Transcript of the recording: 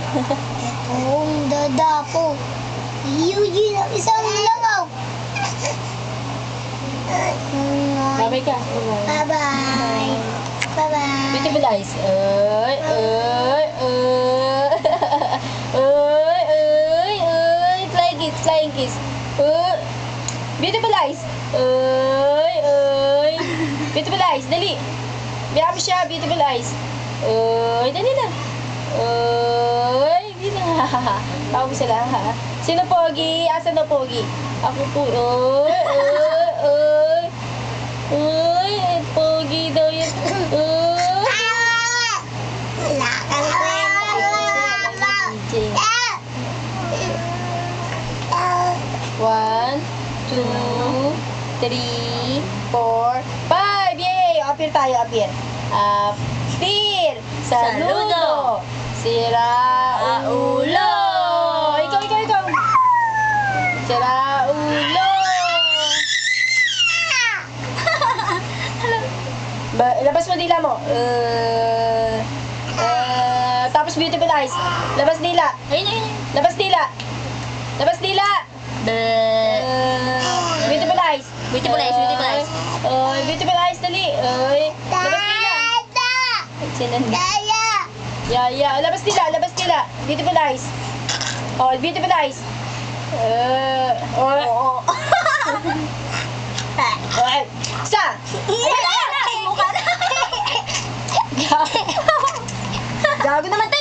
Itong dada ko. Eugene, isang langaw. Babay ka. Bye-bye. Bye-bye. Beautiful eyes. Ay, ay, ay. Ay, ay, ay. Flying kiss, flying kiss. Beautiful eyes. Ay, ay. Beautiful eyes, dali. Biya mo siya, beautiful eyes. Ay, dali na. Ay, hindi na. Tawag sila, ha? Sino pogi? Asan na pogi? Ako po. Ay, ay, ay. Ay, pogi daw yan. Wala kang kwenta. One, two, three, four, five. Yay! Appear tayo, appear. Appear! Saludo! Sira ulo! Ikaw, ikaw, ikaw! Sira ulo! Labas mo dila mo. Tapos beautiful eyes. Labas dila. Ayun, ayun. Labas dila. Labas dila. Beautiful eyes. Beautiful eyes, beautiful eyes. Beautiful eyes, dali. Labas dila. Sinan. Yeah. Labas dila, labas dila. Beautiful eyes. Oh, beautiful eyes. Oo. Okay. Isa. Mukha na. Gago naman tayo.